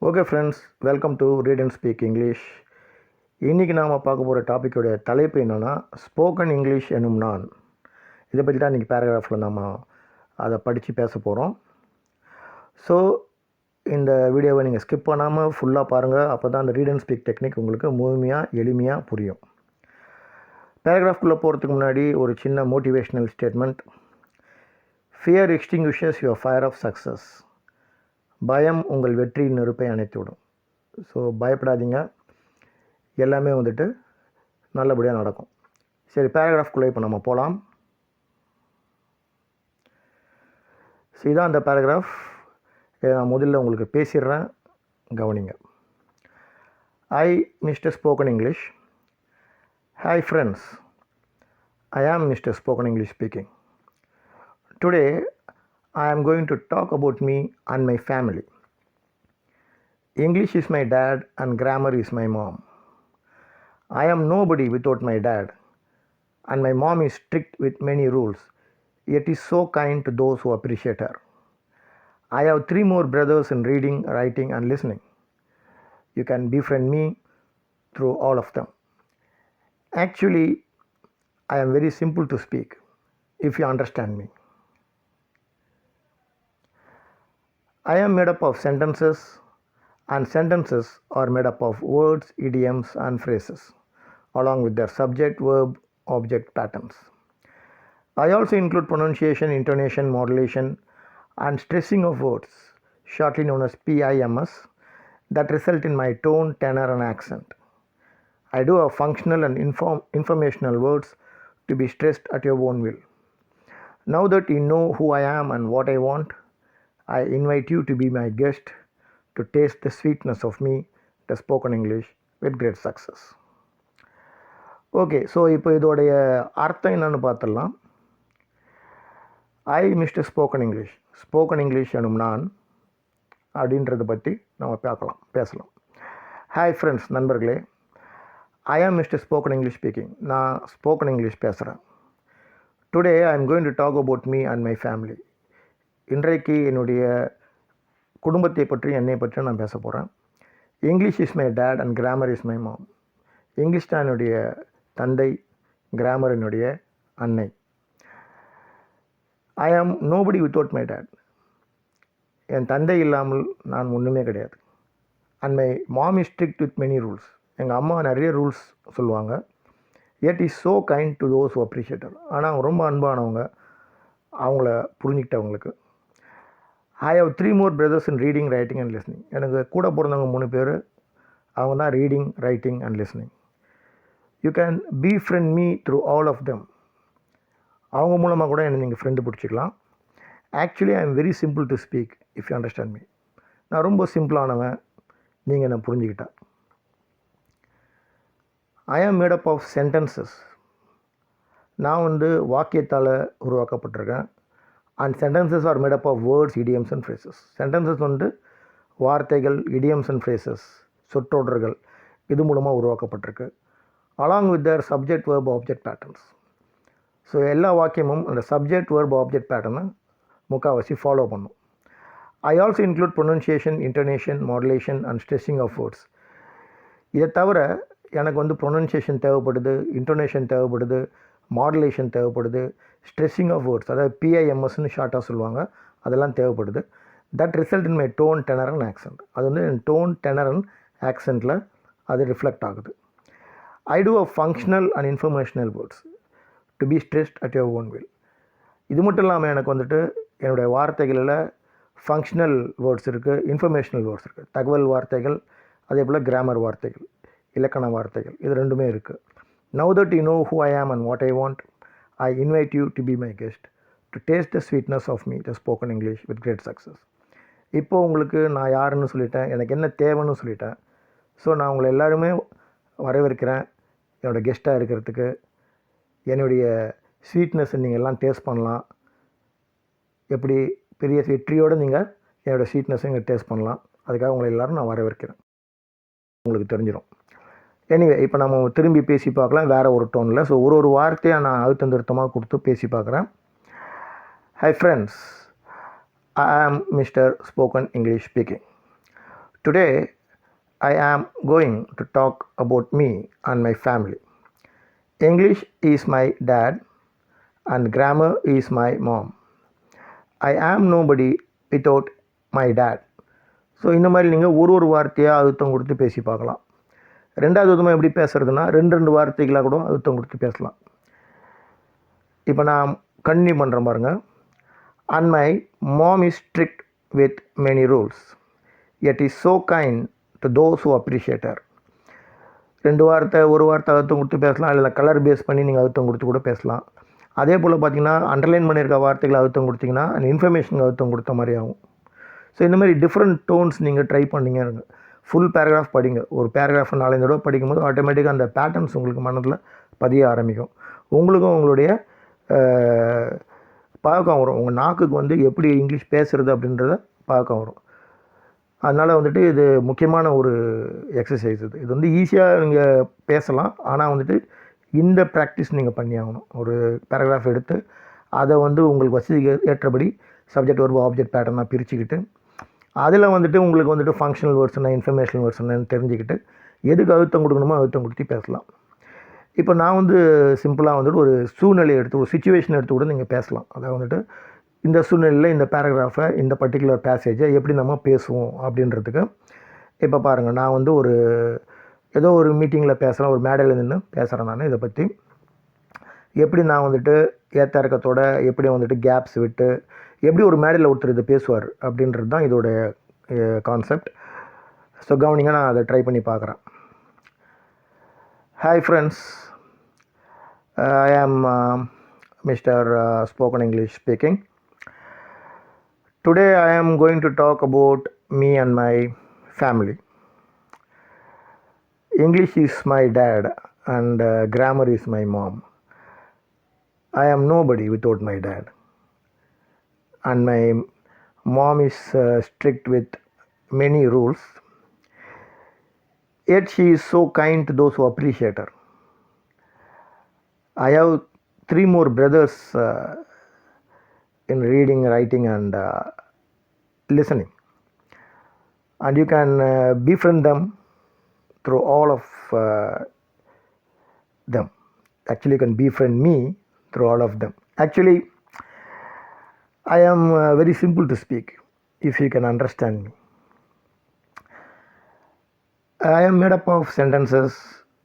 Okay friends, welcome to read and speak English. இன்றைக்கி நாம் பார்க்க போகிற டாப்பிக்கோடைய தலைப்பு என்னென்னா ஸ்போக்கன் இங்கிலீஷ் எனும் நான். இதை பற்றி தான் இன்றைக்கி பேராகிராஃபில் நம்ம அதை படித்து பேச போகிறோம். ஸோ இந்த வீடியோவை நீங்கள் ஸ்கிப் பண்ணாமல் ஃபுல்லாக பாருங்கள். அப்போ தான் அந்த ரீட் அண்ட் ஸ்பீக் டெக்னிக் உங்களுக்கு முழுமையாக எளிமையாக புரியும். பேராகிராஃப்குள்ளே போகிறதுக்கு முன்னாடி ஒரு சின்ன motivational statement. Fear extinguishes your fire of success. பயம் உங்கள் வெற்றியின் நெருப்பை அணைத்துவிடும். ஸோ பயப்படாதீங்க, எல்லாமே வந்துட்டு நல்லபடியாக நடக்கும். சரி, பேராகிராஃப்குள்ளே இப்போ நம்ம போகலாம். ஸோ இதான் அந்த பேராகிராஃப். இதை நான் முதல்ல உங்களுக்கு பேசிடுறேன், கவனிங்க. I mister spoken English. Hi friends, I am Mr. Spoken English speaking. Today I am going to talk about me and my family. English is my dad and grammar is my mom. I am nobody without my dad, and my mom is strict with many rules, yet is so kind to those who appreciate her. I have 3 more brothers in reading, writing and listening. You can befriend me through all of them. Actually, I am very simple to speak, if you understand me. I am made up of sentences, and sentences are made up of words, idioms and phrases, along with their subject, verb, object patterns. I also include pronunciation, intonation, modulation and stressing of words, shortly known as PIMS, that result in my tone, tenor and accent. I do have functional and informational words to be stressed at your own will. Now that you know who I am and what I want, I invite you to be my guest to taste the sweetness of me, the spoken English with great success. Okay, so இப்போ இதோடைய அர்த்தம் என்னன்னு பார்த்துடலாம். I mister spoken English. Spoken English எனும் நான் அப்படின்றத பற்றி நம்ம பேசலாம். ஹாய் ஃப்ரெண்ட்ஸ், நண்பர்களே. I am mister spoken English speaking. நான் ஸ்போக்கன் இங்கிலீஷ் பேசுகிறேன். Today I am going to talk about me and my family. இன்றைக்கு என்னுடைய குடும்பத்தை பற்றி, என்னை பற்றி நான் பேச போகிறேன். English is my dad and grammar is my mom. English தான் என்னுடைய தந்தை, கிராமர் என்னுடைய அன்னை. I am nobody without my dad. என் தந்தை இல்லாமல் நான் ஒன்றுமே கிடையாது. And my mom is strict with many rules. எங்கள் அம்மா நிறைய ரூல்ஸ் சொல்லுவாங்க. It is so kind to those who appreciate her. ஆனால் அவங்க ரொம்ப அன்பானவங்க, அவங்கள புரிஞ்சுக்கிட்டவங்களுக்கு. I have 3 more brothers in reading, writing and listening. எனக்கு கூட பிறந்தவங்க 3 பேர். அவங்க தான் reading, writing and listening. You can befriend me through all of them. அவங்க மூலமாக கூட என்னை நீங்கள் ஃப்ரெண்டு பிடிச்சிக்கலாம். Actually I am very simple to speak, if you understand me. நான் ரொம்ப சிம்பிளானவன், நீங்கள் என்னை புரிஞ்சுக்கிட்டா. ஐ ஆம் மேட் அப் ஆஃப் சென்டென்சஸ். நான் வாக்கியத்தால் உருவாக்கப்பட்டிருக்கேன். And sentences are made up of words, idioms and phrases. Sentences வார்த்தைகள், idioms அண்ட் phrases, சொற்றொடர்கள், இது மூலமாக உருவாக்கப்பட்டிருக்கு. Along with their subject, verb, object patterns. So எல்லா வாக்கியமும் அந்த சப்ஜெக்ட், வேர்ப், ஆப்ஜெக்ட் பேட்டர்னை முக்கால்வாசி ஃபாலோ பண்ணும். I also include pronunciation, intonation, modulation and stressing of words. இதை தவிர எனக்கு ப்ரொனன்சியேஷன் தேவைப்படுது, இன்டோனேஷன் தேவைப்படுது, மாடுலேஷன் தேவைப்படுது, ஸ்ட்ரெஸ்ஸிங் ஆஃப் வேர்ட்ஸ், அதாவது PIMSன்னு ஷார்ட்டாக சொல்லுவாங்க, அதெல்லாம் தேவைப்படுது. That result in my tone, tenor and accent. அது என் டோன், டெனர் அண்ட் ஆக்சென்ட்டில் அது ரிஃப்ளெக்ட் ஆகுது. I do a functional and informational words to be stressed at your own will. இது மட்டும் இல்லாமல் எனக்கு என்னுடைய வார்த்தைகளில் ஃபங்க்ஷனல் வேர்ட்ஸ் இருக்குது, இன்ஃபர்மேஷனல் வேர்ட்ஸ் இருக்குது. தகவல் வார்த்தைகள், அதே போல் கிராமர் வார்த்தைகள், இலக்கண வார்த்தைகள், இது ரெண்டுமே இருக்குது. Now that you know who I am and what I want, I invite you to be my guest to taste the sweetness of me, the spoken English with great success. இப்போது உங்களுக்கு நான் யாருன்னு சொல்லிட்டேன், எனக்கு என்ன தேவைன்னு சொல்லிட்டேன். ஸோ நான் உங்களை எல்லாருமே வரவேற்கிறேன் என்னோடய கெஸ்ட்டாக இருக்கிறதுக்கு. என்னுடைய ஸ்வீட்னஸை நீங்கள் எல்லாம் டேஸ்ட் பண்ணலாம். எப்படி பெரிய வெற்றியோடு நீங்கள் என்னோடய ஸ்வீட்னஸை இங்கே டேஸ்ட் பண்ணலாம். அதுக்காக உங்களை எல்லோரும் நான் வரவேற்கிறேன். உங்களுக்கு தெரிஞ்சிடும். எனிவே, இப்போ நம்ம திரும்பி பேசி பார்க்கலாம் வேறு ஒரு டோனில். ஸோ ஒரு வார்த்தையை நான் அழுத்தம் திருத்தமாக கொடுத்து பேசி பார்க்குறேன். Hi friends, I am Mr. Spoken English speaking. Today, I am going to talk about me and my family. English is my dad, and grammar is my mom. I am nobody without my dad. So இந்த மாதிரி நீங்கள் ஒரு வார்த்தையாக அழுத்தம் கொடுத்து பேசி பார்க்கலாம். ரெண்டாவது விதமாக எப்படி பேசுகிறதுனா ரெண்டு வார்த்தைகளாக கூட அழுத்தம் கொடுத்து பேசலாம். இப்போ நான் கண்டினியூ பண்ணுறேன் பாருங்கள். And my mom is strict with many rules, yet is so kind to those who appreciate her. ஒரு வார்த்தை அழுத்தம் கொடுத்து பேசலாம், இல்லை கலர் பேஸ் பண்ணி நீங்கள் அழுத்தம் கொடுத்து கூட பேசலாம். அதே போல் பார்த்தீங்கன்னா அண்டர்லைன் பண்ணியிருக்க வார்த்தைகளை அழுத்தம் கொடுத்தீங்கன்னா அந்த இன்ஃபர்மேஷனுக்கு அழுத்தம் கொடுத்த மாதிரி ஆகும். ஸோ இந்த மாதிரி டிஃப்ரெண்ட் டோன்ஸ் நீங்கள் ட்ரை பண்ணிங்க. ஃபுல் பேராகிராஃப் படிங்க. ஒரு பேராகிராஃப் 4-5 தடவை படிக்கும்போது ஆட்டோமேட்டிக்காக அந்த பேட்டர்ன்ஸ் உங்களுக்கு மனதில் பதிய ஆரம்பிக்கும். உங்களுக்கும் உங்களுடைய பழக்கம் வரும். உங்கள் நாக்குக்கு வந்து எப்படி இங்கிலீஷ் பேசுகிறது அப்படின்றத பழக்கம் வரும். அதனால் வந்துட்டு இது முக்கியமான ஒரு எக்ஸசைஸ். இது வந்து ஈஸியாக நீங்கள் பேசலாம். ஆனால் வந்துட்டு இந்த ப்ராக்டிஸ் நீங்கள் பண்ணி ஆகணும். ஒரு பேராகிராஃப் எடுத்து அதை வந்து உங்களுக்கு வசதிக்கு ஏற்றபடி சப்ஜெக்ட் வர்பு ஆப்ஜெக்ட் பேட்டர்னாக பிரிச்சுக்கிட்டு அதில் வந்துட்டு உங்களுக்கு வந்துட்டு ஃபங்க்ஷனல் வேர்ட்ஸ்னா இன்ஃபர்மேஷனல் வேர்ட்ஸ்ன்னு தெரிஞ்சுக்கிட்டு எதுக்கு அழுத்தம் கொடுக்கணுமோ அழுத்தம் கொடுத்து பேசலாம். இப்போ நான் வந்து சிம்பிளாக வந்துட்டு ஒரு சூழ்நிலையை எடுத்து ஒரு சுச்சுவேஷன் எடுத்து கூட நீங்கள் பேசலாம். அதாவது வந்துட்டு இந்த சூழ்நிலையில் இந்த பேராகிராஃபை இந்த பர்டிகுலர் பேசேஜை எப்படி நம்ம பேசுவோம் அப்படின்றதுக்கு. இப்போ பாருங்கள், நான் வந்து ஏதோ ஒரு மீட்டிங்கில் பேசுகிறேன், ஒரு மேடையில் நின்று பேசுகிறேன். நான் இதை பற்றி எப்படி நான் வந்துட்டு ஏற்ற இறக்கத்தோட எப்படி வந்துட்டு கேப்ஸ் விட்டு எப்படி ஒரு மேடையில் ஒருத்தர் இதை பேசுவார் அப்படின்றது தான் இதோடைய கான்செப்ட். ஸோ கவனிங்க, நான் அதை ட்ரை பண்ணி பார்க்குறேன். Hi friends, I am mister spoken English speaking. Today I am going to talk about me and my family. English is my dad and grammar is my mom. I am nobody without my dad. And my mom is strict with many rules. Yet she is so kind to those who appreciate her. I have 3 more brothers in reading, writing and listening. And you can befriend them through all of them. Actually, you can befriend me through all of them. Actually, I am very simple to speak if you can understand me. I am made up of sentences,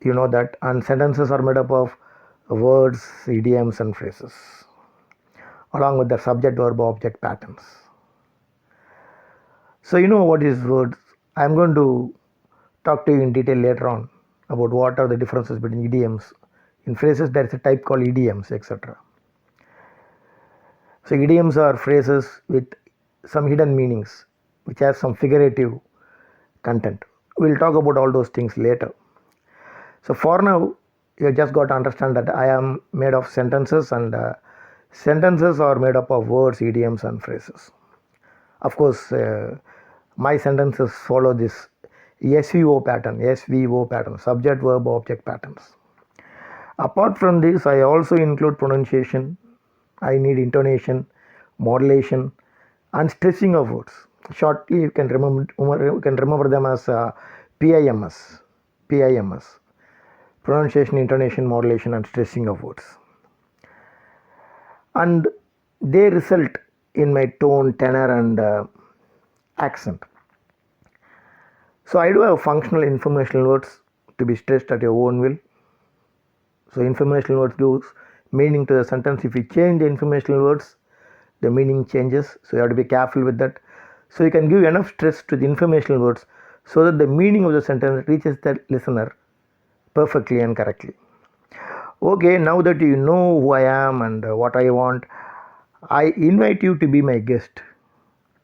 you know that, and sentences are made up of words, idioms and phrases along with the subject verb object patterns. So you know what is words. I am going to talk to you in detail later on about what are the differences between idioms. In phrases there is a type called idioms, etc. So idioms are phrases with some hidden meanings which has some figurative content. We'll talk about all those things later. So for now you just got to understand that I am made of sentences, and sentences are made up of words, idioms and phrases. Of course, my sentences follow this SVO pattern, subject verb object patterns. Apart from this, I also include pronunciation. I need intonation, modulation and stressing of words. Shortly you can remember them as PIMS. Pronunciation, intonation, modulation and stressing of words. And they result in my tone, tenor and accent. So I do have functional informational words to be stressed at your own will. So informational words gives meaning to the sentence. If you change the informational words, the meaning changes. So you have to be careful with that. So you can give enough stress to the informational words so that the meaning of the sentence reaches the listener perfectly and correctly. Okay, now that you know who I am and what I want, I invite you to be my guest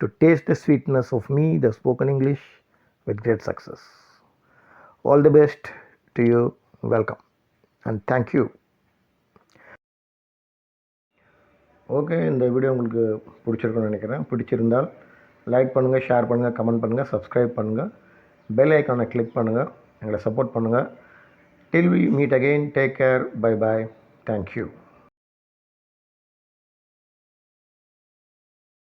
to taste the sweetness of me, the spoken English, with great success. All the best to you. Welcome and thank you. Okay, இந்த video உங்களுக்கு பிடிச்சிருக்குன்னு நினைக்கிறேன். பிடிச்சிருந்தால் like பண்ணுங்கள், share பண்ணுங்கள், comment பண்ணுங்கள், subscribe பண்ணுங்கள், bell ஐக்கானை கிளிக் பண்ணுங்கள், எங்களை சப்போர்ட் பண்ணுங்கள். Till we meet again, take care, bye bye, thank you.